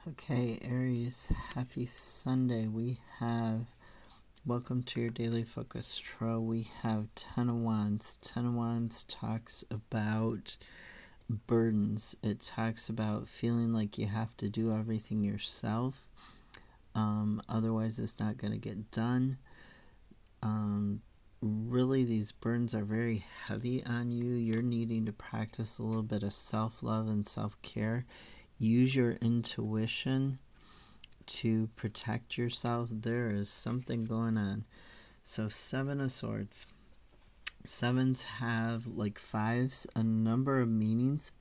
Okay, Aries, happy Sunday. We have, welcome to your daily focus tarot. We have Ten of Wands. Ten of Wands talks about burdens. It talks about feeling like you have to do everything yourself. Otherwise, it's not going to get done. Really, these burdens are very heavy on you. You're needing to practice a little bit of self-love and self-care. Use your intuition to protect yourself. There is something going on. So Seven of Swords. Sevens have, like fives, a number of meanings.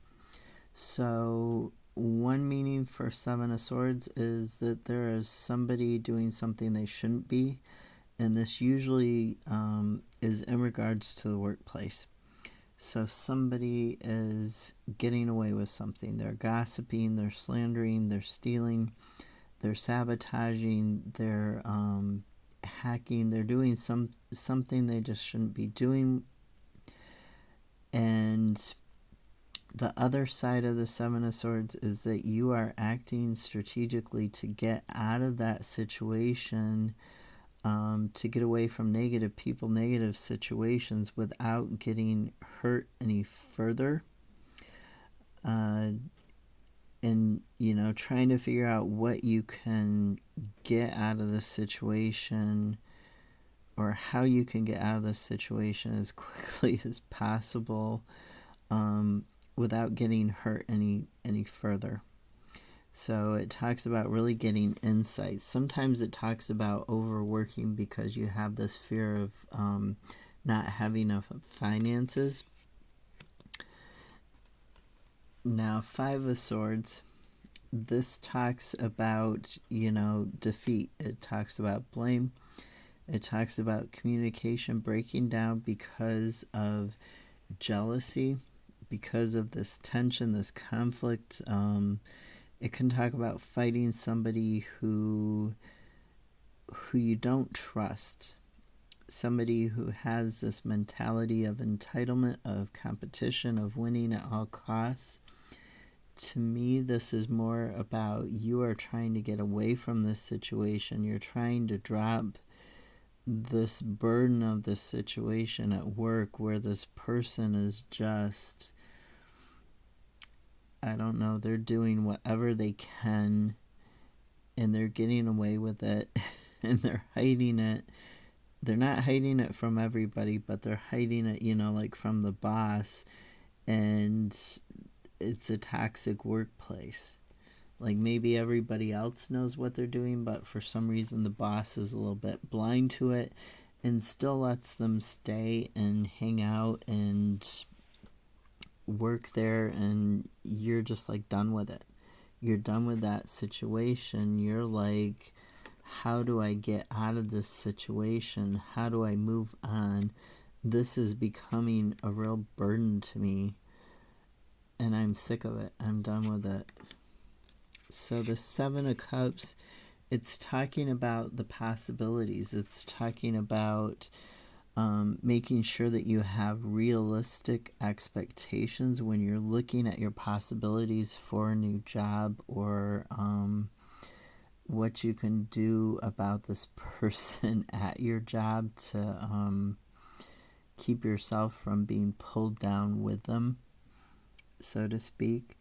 So one meaning for Seven of Swords is that there is somebody doing something they shouldn't be, and this usually is in regards to the workplace. So somebody is getting away with something. They're gossiping, they're slandering, they're stealing, they're sabotaging, they're hacking, they're doing something they just shouldn't be doing. And the other side of the Seven of Swords is that you are acting strategically to get out of that situation, to get away from negative people, negative situations without getting hurt any further. And, trying to figure out what you can get out of the situation, or how you can get out of the situation as quickly as possible, without getting hurt any further. So it talks about really getting insights. Sometimes it talks about overworking because you have this fear of not having enough finances. Now, Five of Swords, this talks about, defeat. It talks about blame. It talks about communication breaking down because of jealousy, because of this tension, this conflict. It can talk about fighting somebody who you don't trust, somebody who has this mentality of entitlement, of competition, of winning at all costs. To me, this is more about you are trying to get away from this situation. You're trying to drop this burden of this situation at work where this person is just, I don't know, they're doing whatever they can and they're getting away with it and they're hiding it. They're not hiding it from everybody, but they're hiding it, like from the boss, and it's a toxic workplace. Like maybe everybody else knows what they're doing, but for some reason the boss is a little bit blind to it and still lets them stay and hang out and work there, and you're just like done with it. You're done with that situation. You're like, how do I get out of this situation? How do I move on? This is becoming a real burden to me, and I'm sick of it. I'm done with it. So the Seven of Cups, it's talking about the possibilities. It's talking about making sure that you have realistic expectations when you're looking at your possibilities for a new job, or what you can do about this person at your job to keep yourself from being pulled down with them, so to speak.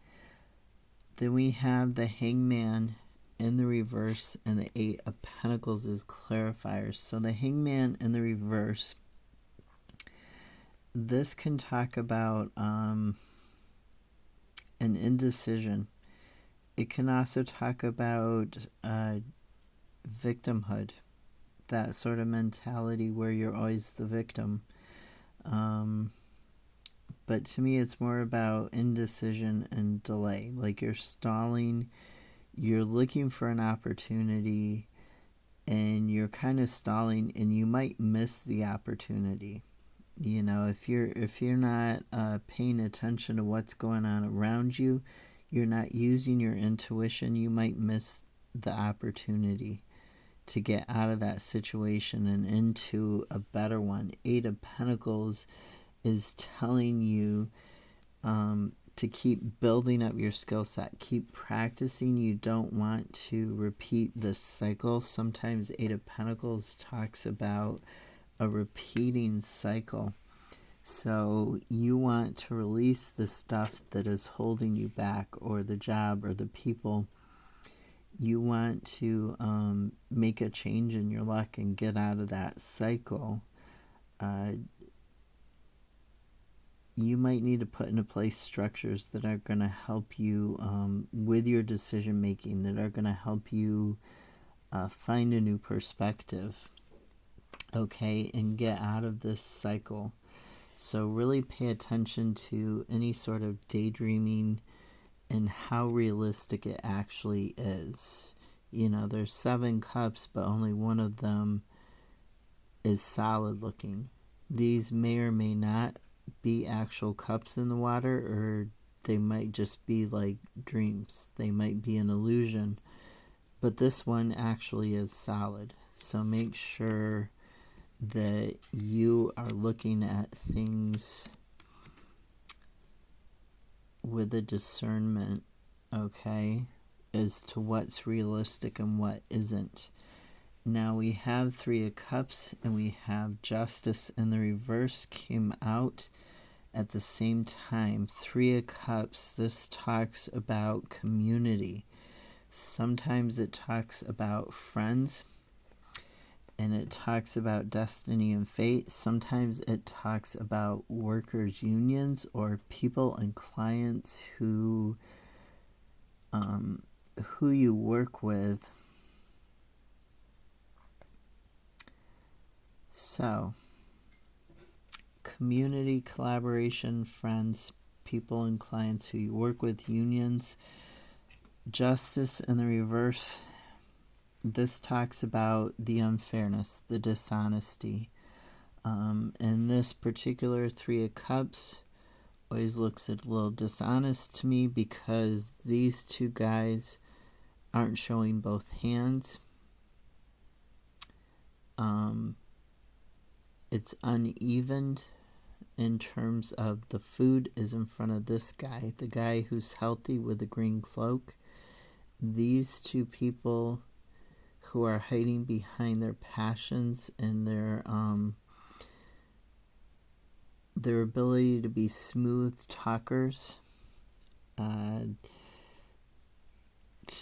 Then we have the Hangman in the reverse, and the Eight of Pentacles is clarifiers. So the Hangman in the reverse, this can talk about an indecision. It can also talk about victimhood, that sort of mentality where you're always the victim. But to me, it's more about indecision and delay. Like you're stalling, you're looking for an opportunity, and you're kind of stalling, and you might miss the opportunity. If you're not paying attention to what's going on around you, you're not using your intuition, you might miss the opportunity to get out of that situation and into a better one. Eight of Pentacles is telling you to keep building up your skill set. Keep practicing. You don't want to repeat this cycle. Sometimes Eight of Pentacles talks about a repeating cycle. So you want to release the stuff that is holding you back, or the job, or the people. You want to make a change in your luck and get out of that cycle. You might need to put into place structures that are going to help you with your decision making, that are going to help you find a new perspective, okay, and get out of this cycle. So really pay attention to any sort of daydreaming and how realistic it actually is. You know, there's 7 cups, but only one of them is solid looking. These may or may not be actual cups in the water, or they might just be like dreams. They might be an illusion, but this one actually is solid. So make sure that you are looking at things with a discernment, okay, as to what's realistic and what isn't. Now we have 3 of Cups and we have Justice, and the reverse came out at the same time. 3 of Cups, this talks about community. Sometimes it talks about friends, and it talks about destiny and fate. Sometimes it talks about workers' unions or people and clients who you work with. So, community, collaboration, friends, people and clients who you work with, unions. Justice in the reverse, this talks about the unfairness, the dishonesty. And this particular 3 of Cups always looks a little dishonest to me, because these 2 guys aren't showing both hands. It's uneven in terms of the food is in front of this guy, the guy who's healthy with the green cloak. These 2 people who are hiding behind their passions and their ability to be smooth talkers. To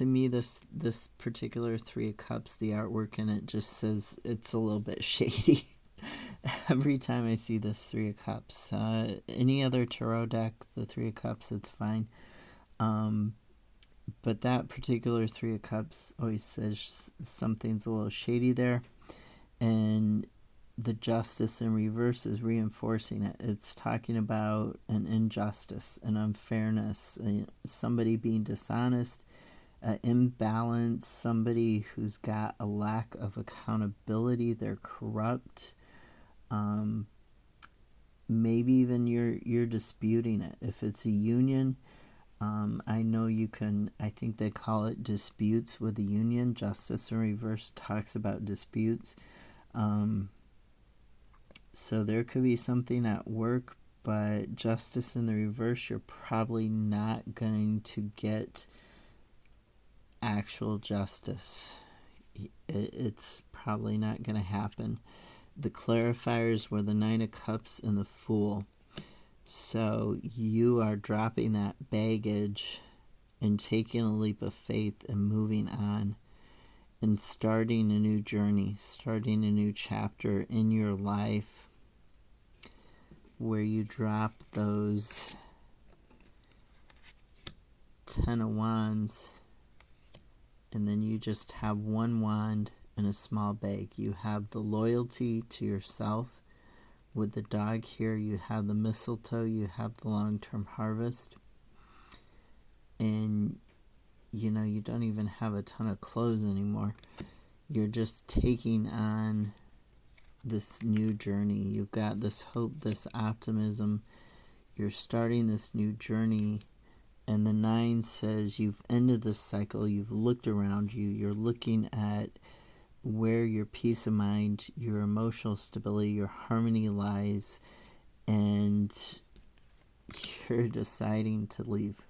me, this particular 3 of Cups, the artwork in it just says it's a little bit shady. Every time I see this 3 of Cups. Any other tarot deck, the 3 of Cups, it's fine. But that particular 3 of Cups always says something's a little shady there. And the Justice in reverse is reinforcing it. It's talking about an injustice, an unfairness, somebody being dishonest, an imbalance, somebody who's got a lack of accountability, they're corrupt. Maybe even you're disputing it. If it's a union, I know you can, I think they call it disputes with the union. Justice in reverse talks about disputes. So there could be something at work, but Justice in the reverse, you're probably not going to get actual justice. It's probably not going to happen. The clarifiers were the 9 of Cups and the Fool. So you are dropping that baggage and taking a leap of faith and moving on and starting a new journey, starting a new chapter in your life where you drop those 10 of Wands, and then you just have 1 wand in a small bag. You have the loyalty to yourself. With the dog here, you have the mistletoe, you have the long-term harvest. And, you know, you don't even have a ton of clothes anymore. You're just taking on this new journey. You've got this hope, this optimism. You're starting this new journey. And the 9 says you've ended this cycle. You've looked around you. You're looking at where your peace of mind, your emotional stability, your harmony lies. And you're deciding to leave.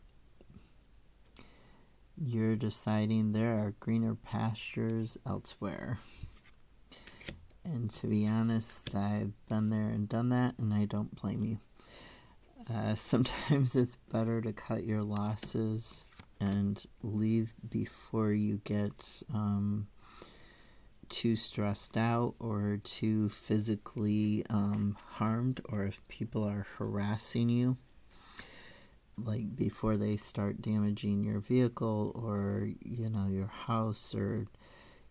You're deciding there are greener pastures elsewhere. And to be honest, I've been there and done that, and I don't blame you. Sometimes it's better to cut your losses and leave before you get too stressed out or too physically harmed, or if people are harassing you, like before they start damaging your vehicle or your house or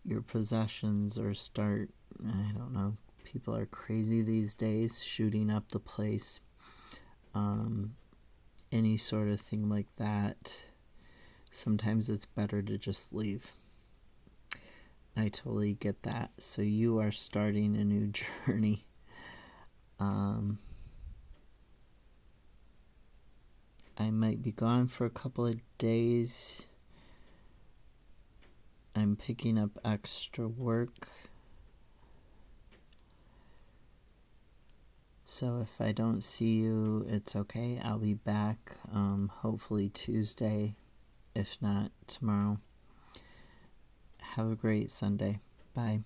your possessions, or start, I don't know, people are crazy these days, shooting up the place, any sort of thing like that. Sometimes it's better to just leave. I totally get that. So you are starting a new journey. I might be gone for a couple of days. I'm picking up extra work. So if I don't see you, it's okay. I'll be back hopefully Tuesday, if not tomorrow. Have a great Sunday. Bye.